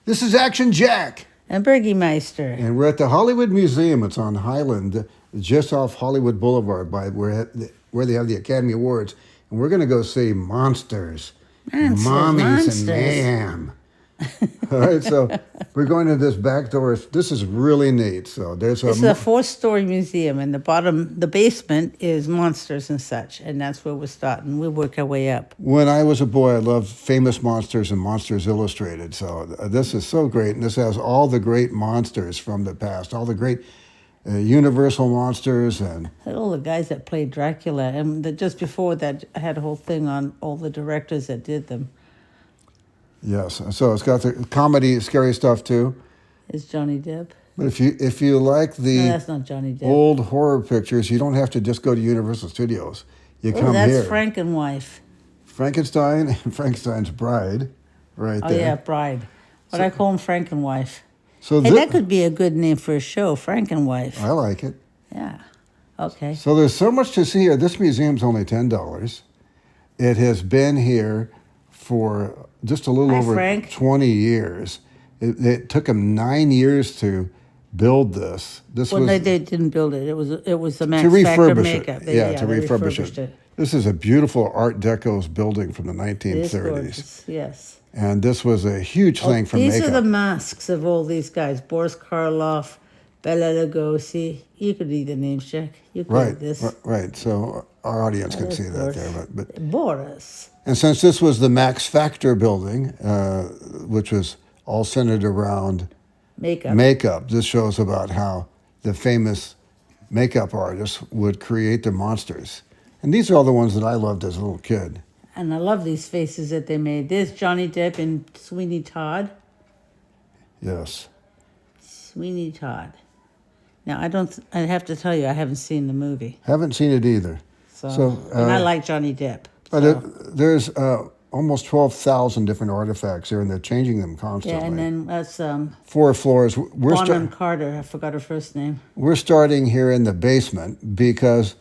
This is Action Jack. And Burgermeister. And we're at the Hollywood Museum. It's on Highland, just off Hollywood Boulevard, by where they have the Academy Awards. And we're going to go see Monsters, Mommies, and Mayhem. All right, so we're going to this back door. This is really neat. So this is a 4-story museum, and the basement is Monsters and such, and that's where we're starting. We work our way up. When I was a boy, I loved Famous Monsters and Monsters Illustrated. So this is so great, and this has all the great monsters from the past, all the great Universal monsters, and all the guys that played Dracula, and just before that, I had a whole thing on all the directors that did them. Yes, so it's got the comedy, scary stuff too. It's Johnny Depp. But if you like the that's not Johnny Depp. Old horror pictures, you don't have to just go to Universal Studios. You come that's here. That's Frankenwife. Frankenstein and Frankenstein's Bride, right there. Oh yeah, Bride. But I call him Frankenwife. So that could be a good name for a show, Frankenwife. I like it. Yeah. Okay. So there's so much to see here. This museum's only $10. It has been here for just a little over 20 years. It took them 9 years to build this. They didn't build it. It was the Max Factor makeup. To refurbish it. This is a beautiful Art Deco building from the 1930s. It is gorgeous, yes. And this was a huge thing for makeup. These are the masks of all these guys. Boris Karloff, Bela Lugosi. You could read the names, Jack. You could read this. Right. So our audience can see that there. But Boris. And since this was the Max Factor building, which was all centered around makeup, this shows about how the famous makeup artists would create the monsters. And these are all the ones that I loved as a little kid. And I love these faces that they made. There's Johnny Depp and Sweeney Todd. Yes. Sweeney Todd. Now, I have to tell you, I haven't seen the movie. Haven't seen it either. And I like Johnny Depp. But there's almost 12,000 different artifacts here, and they're changing them constantly. Yeah, and then that's 4 floors. Bonham Carter. I forgot her first name. We're starting here in the basement because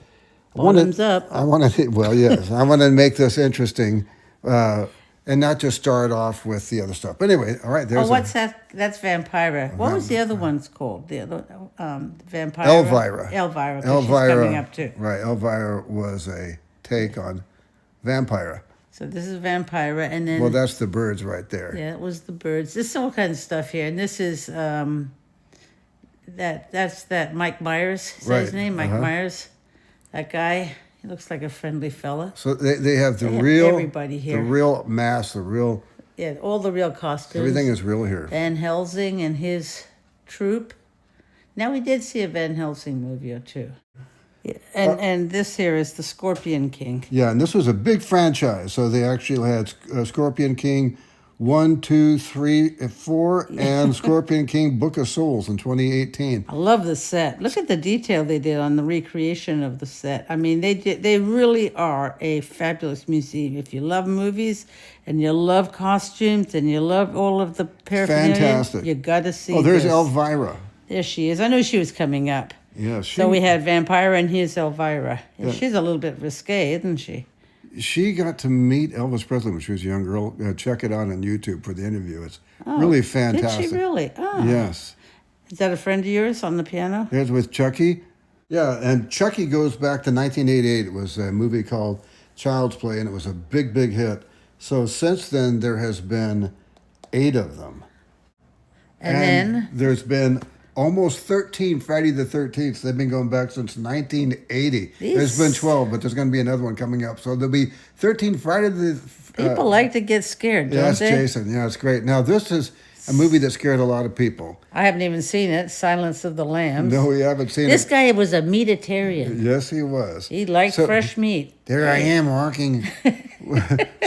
Bottoms up. I want to make this interesting, and not just start off with the other stuff. But anyway, all right. What's that? That's Vampira. What was the other one's called? The other Vampira. Elvira. Elvira. She's coming up too. Right. Elvira was a take on Vampira. So this is Vampira, and then that's the birds right there. Yeah, it was the birds. There's all kinds of stuff here, and this is that's Mike Myers. Is that his name? Mike Myers. That guy. He looks like a friendly fella. So they have real everybody here. The real mask, all the real costumes. Everything is real here. Van Helsing and his troupe. Now we did see a Van Helsing movie or two. Yeah, and this here is the Scorpion King. Yeah, and this was a big franchise. So they actually had Scorpion King 1, 2, 3, 4, and Scorpion King Book of Souls in 2018. I love the set. Look at the detail they did on the recreation of the set. I mean, they really are a fabulous museum. If you love movies and you love costumes and you love all of the paraphernalia, fantastic. You got to see. Oh, there's Elvira. There she is. I knew she was coming up. Yeah, so we had Vampira and here's Elvira. Yeah. She's a little bit risque, isn't she? She got to meet Elvis Presley when she was a young girl. Check it out on YouTube for the interview. It's really fantastic. Did she really? Oh. Yes. Is that a friend of yours on the piano? It's with Chucky. Yeah, and Chucky goes back to 1988. It was a movie called Child's Play, and it was a big, big hit. So since then, there has been 8 of them. And then? There's been almost 13 Friday the 13th. They've been going back since 1980. There's been 12, but there's going to be another one coming up. So there'll be 13 Friday the... People like to get scared, don't they? Yes, Jason. Yeah, it's great. Now, this is a movie that scared a lot of people. I haven't even seen it, Silence of the Lambs. No, we haven't seen it. This guy was a meatitarian. Yes, he was. He liked fresh meat. There I am walking.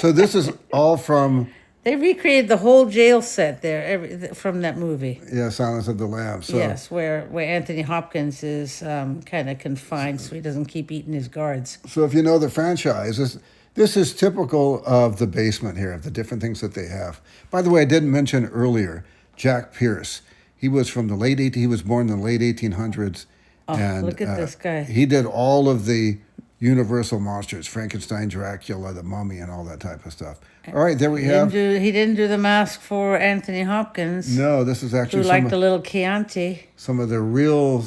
So this is all from... They recreated the whole jail set there from that movie. Yeah, Silence of the Lambs. So. Yes, where Anthony Hopkins is kind of confined so he doesn't keep eating his guards. So if you know the franchise, this is typical of the basement here, of the different things that they have. By the way, I didn't mention earlier, Jack Pierce. He was from he was born in the late 1800s. Oh, and, look at this guy. He did all of the Universal monsters, Frankenstein, Dracula, the Mummy, and all that type of stuff. All right, there we have. He didn't do the mask for Anthony Hopkins, No, this is who actually liked the little Chianti. some of the real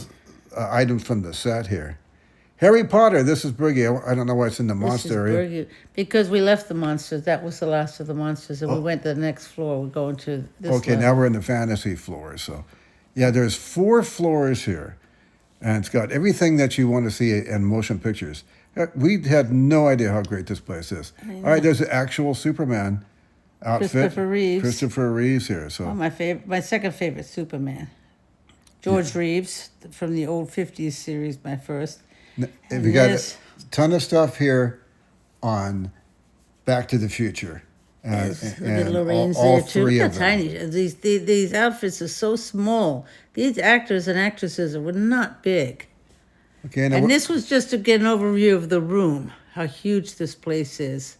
items from the set here. Harry Potter. This is Briggy. I don't know why it's in the This is monster area. brilliant. Because we left the monsters. That was the last of the monsters, and we went to the next floor. We're going to this Okay, level. now we're in the fantasy floor. So, yeah, there's 4 floors here, and it's got everything that you want to see in motion pictures. We had no idea how great this place is. All right, there's the actual Superman outfit. Christopher Reeves. Christopher Reeves here. Oh, So, my second favorite Superman, George Reeves from the old '50s series. My first. if you got a Yes. ton of stuff here on Back to the Future. The Lorraine's all there too. 3 Look of how them. tiny. These outfits are so small. These actors and actresses were not big. Okay, now And this was just to get an overview of the room, how huge this place is.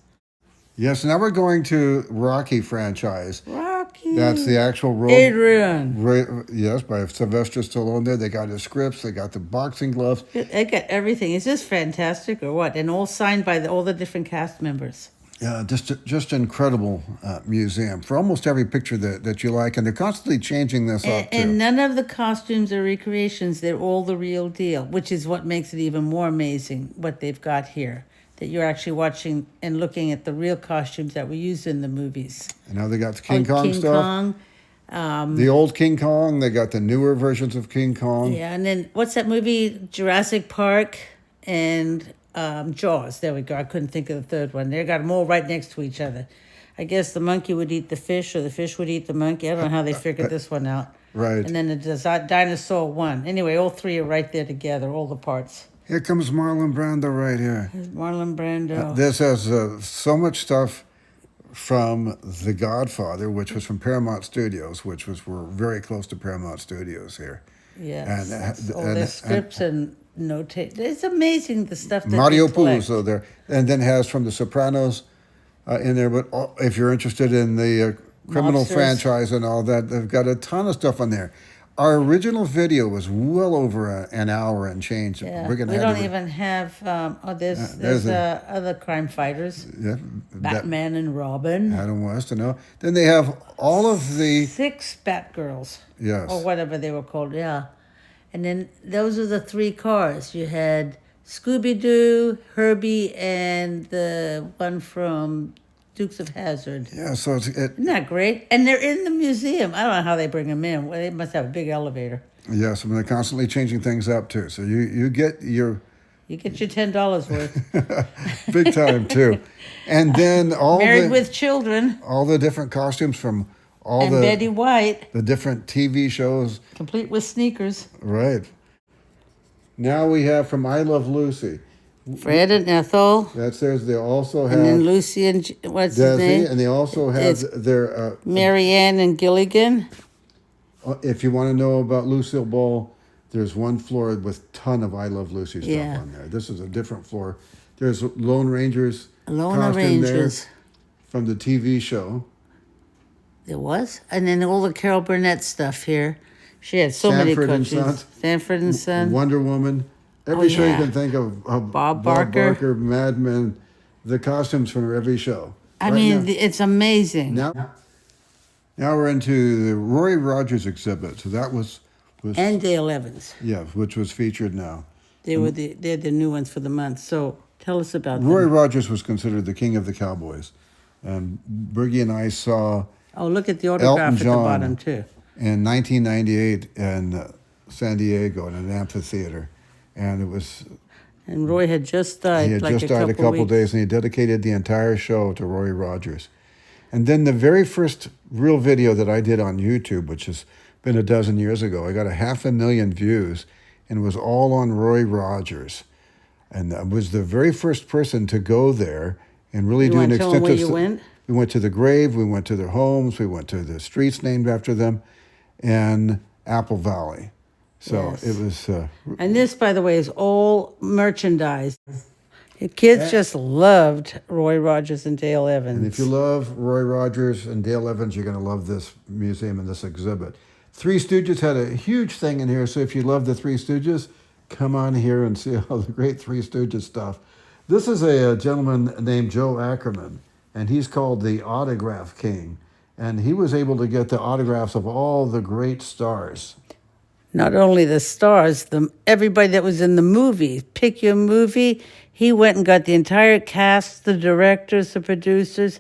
yes, now we're going to Rocky franchise. Rocky. That's the actual role. Adrian. Yes, by Sylvester Stallone there. They got the scripts, they got the boxing gloves. They got everything. Is this fantastic or what? And all signed by all the different cast members. Yeah, just incredible museum for almost every picture that you like. And they're constantly changing this up, too. And none of the costumes or recreations, they're all the real deal, which is what makes it even more amazing what they've got here. That you're actually watching and looking at the real costumes that were used in the movies. And now they got the King Like Kong King stuff. Kong. The old King Kong. They got the newer versions of King Kong. Yeah, and then what's that movie? Jurassic Park and Jaws. There we go. I couldn't think of the third one. They got them all right next to each other. I guess the monkey would eat the fish or the fish would eat the monkey. I don't know how they figured this one out. Right. And then the dinosaur won. Anyway, all 3 are right there together, all the parts. Here comes Marlon Brando right here. There's Marlon Brando. This has so much stuff from The Godfather, which was from Paramount Studios, were very close to Paramount Studios here. Yes. and- all and- their scripts and notate. It's amazing the stuff that Mario they collect. Puzo there, and then has from The Sopranos in there. But if you're interested in the criminal Mobsters. franchise and all that, they've got a ton of stuff on there. Our original video was well over an hour and change. Yeah, We're we gonna don't have to, even have. there's There's other crime fighters, yeah, Batman and Robin, Adam West, no. Then they have all of the 6 Batgirls, yes. or whatever they were called. Yeah, and then those are the 3 cars. You had Scooby Doo, Herbie, and the one from Dukes of Hazzard. Yeah, so Isn't that great? And they're in the museum. I don't know how they bring them in. Well, they must have a big elevator. yes, and they're constantly changing things up too. So you get your You get your $10 worth. big time too, and then Married with Children all the different costumes from all and Betty White, the different TV shows. complete with sneakers. Right. Now we have from I Love Lucy. Fred and Ethel, That's theirs. They also and then have Lucy and what's his Desi, name? and they also have It's their. Marianne and Gilligan. If you want to know about Lucille Ball, there's one floor with ton of I Love Lucy stuff Yeah. on there. This is a different floor. There's Lone Rangers. Lone costume there Rangers. from the TV show. There was, and then all the Carol Burnett stuff here. She had so Sanford many and costumes. Sons. Sanford and Son. Wonder Woman. Every Oh, show you yeah. can think of. Bob Barker. Mad Men. The costumes from every show. I Right mean, now- it's amazing. Now we're into the Roy Rogers exhibit. So that was And Dale Evans. yeah, which was featured now. They're the new ones for the month. So tell us about Roy them. Rogers was considered the king of the cowboys. And Bergie and I saw Oh, look at the autograph Elton at the John bottom too. in 1998 in San Diego in an amphitheater. And it was, And Roy had just died. he had like just died a couple weeks. days, and he dedicated the entire show to Roy Rogers. And then the very first real video that I did on YouTube, which has been a dozen years ago, I got 500,000 views, and it was all on Roy Rogers. And I was the very first person to go there and really You do an wanna tell 'em where extensive. you went? We went to the grave, we went to their homes, we went to the streets named after them, and Apple Valley. So Yes. it was. And this, by the way, is all merchandise. The kids just loved Roy Rogers and Dale Evans. And if you love Roy Rogers and Dale Evans, you're going to love this museum and this exhibit. Three Stooges had a huge thing in here, so if you love the Three Stooges, come on here and see all the great Three Stooges stuff. This is a gentleman named Joe Ackerman, and he's called the Autograph King. And he was able to get the autographs of all the great stars. Not only the stars, everybody that was in the movie. Pick your movie. He went and got the entire cast, the directors, the producers,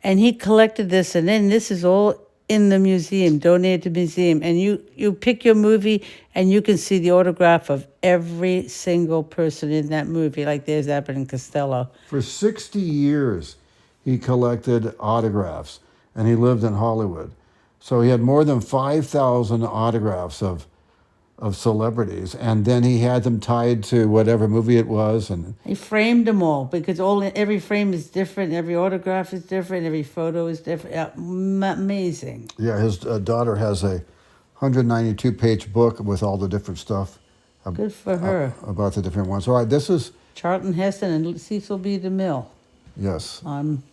and he collected this. And then this is all in the museum, donated to the museum. And you pick your movie, and you can see the autograph of every single person in that movie. Like there's Abbott and Costello. For 60 years, he collected autographs, and he lived in Hollywood. So he had more than 5,000 autographs of celebrities, and then he had them tied to whatever movie it was. And He framed them all because every frame is different, every autograph is different, every photo is different. Amazing. yeah, his daughter has a 192-page book with all the different stuff Good for her. about the different ones. All right, this is, Charlton Heston and Cecil B. DeMille yes, on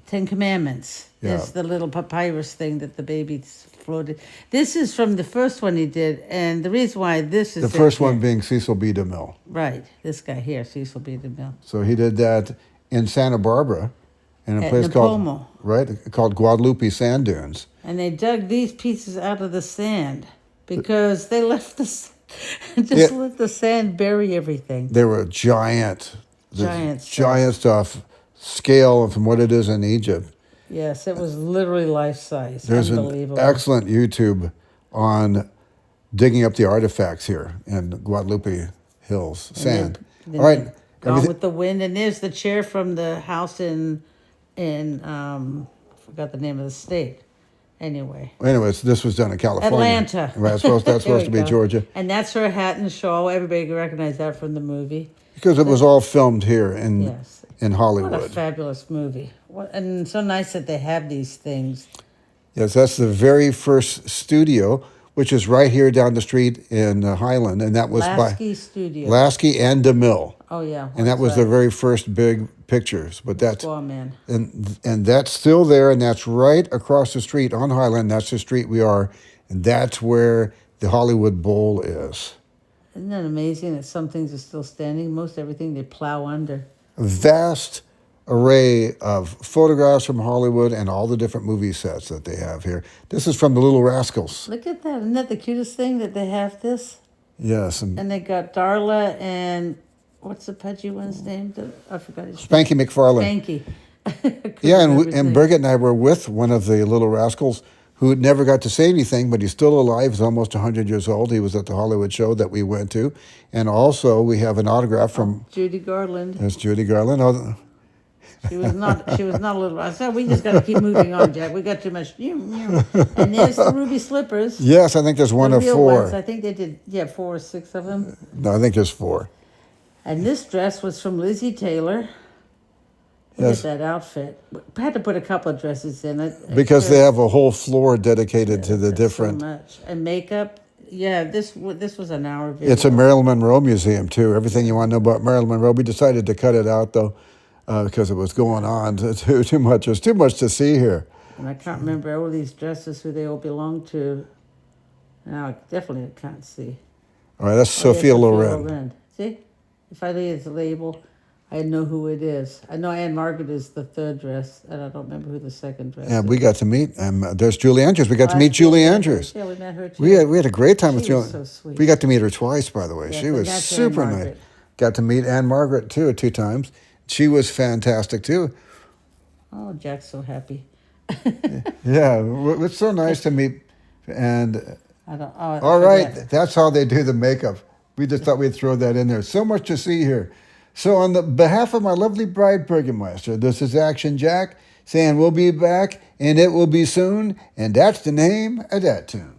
Ten Commandments. Yeah. There's the little papyrus thing that the babies floated. This is from the first one he did, and the reason why this is the first one being Cecil B. DeMille. right. This guy here, Cecil B. DeMille. So he did that in Santa Barbara, in a At place Napomo. called Guadalupe Sand Dunes. And they dug these pieces out of the sand because they left let the sand bury everything. They were giant Giant stuff. giant stuff, scale from what it is in Egypt. Yes, it was literally life size. There's an Unbelievable. excellent YouTube on digging up the artifacts here in Guadalupe Hills, sand. Then All right, Gone everything- with the Wind, and there's the chair from the house in forgot the name of the state. Anyway, anyways, this was done in California. Atlanta. Right, that's supposed There to we be go. Georgia. And that's her hat and shawl. Everybody can recognize that from the movie. Because it was all filmed here in Yes. in What a Hollywood. fabulous movie! And so nice that they have these things. Yes, that's the very first studio, which is right here down the street in Highland, and that was Lasky Studio. by Lasky and DeMille. Oh yeah, And that was the very first big pictures. But that's Squaw Man. and that's still there, and that's right across the street on Highland. That's the street we are, and that's where the Hollywood Bowl is. Isn't that amazing that some things are still standing? Most everything they plow under. A vast array of photographs from Hollywood and all the different movie sets that they have here. This is from the Little Rascals. Look at that! Isn't that the cutest thing that they have this? Yes, and And they got Darla and what's the pudgy one's name? I forgot his Spanky McFarlane. Spanky. Yeah, and Birgit and I were with one of the Little Rascals who never got to say anything, but he's still alive. He's almost 100 years old. He was at the Hollywood show that we went to. And also, we have an autograph from Judy Garland. there's Judy Garland. Oh, She was not a little. I said we just got to keep moving on, Jack. We got too much. And there's the ruby slippers. yes, I think there's one the of real four. ones. I think they did. Yeah, 4 or 6 of them. No, I think there's 4. And this dress was from Lizzie Taylor. Look Yes. at that outfit. I had to put a couple of dresses in it. Because they have a whole floor dedicated to the different. So much. And makeup. Yeah, this was an hour video. It's a Marilyn Monroe museum, too. Everything you want to know about Marilyn Monroe. We decided to cut it out, though, because it was going on too much. There's too much to see here. And I can't remember all these dresses, who they all belong to. Now, I definitely can't see. All right, that's Oh, yeah, Sophia Loren. See? If I read the label, I know who it is. I know Anne Margaret is the third dress, and I don't remember who the second dress Yeah, is. we got to meet. There's Julie Andrews. We got to Oh, meet that's Julie Andrews. Yeah, we met her too. We had a great time with She was Julie. so sweet. We got to meet her twice, by the way. Yes, she and was that's Anne super nice. Margaret. Got to meet Anne Margaret too 2 times. She was fantastic too. Oh, Jack's so happy. Yeah, it's so nice to meet. And I don't. Oh, all right, forget. that's how they do the makeup. We just thought we'd throw that in there. So much to see here. So on the behalf of my lovely bride, Burgermeister, this is Action Jack saying we'll be back and it will be soon. And that's the name of that tune.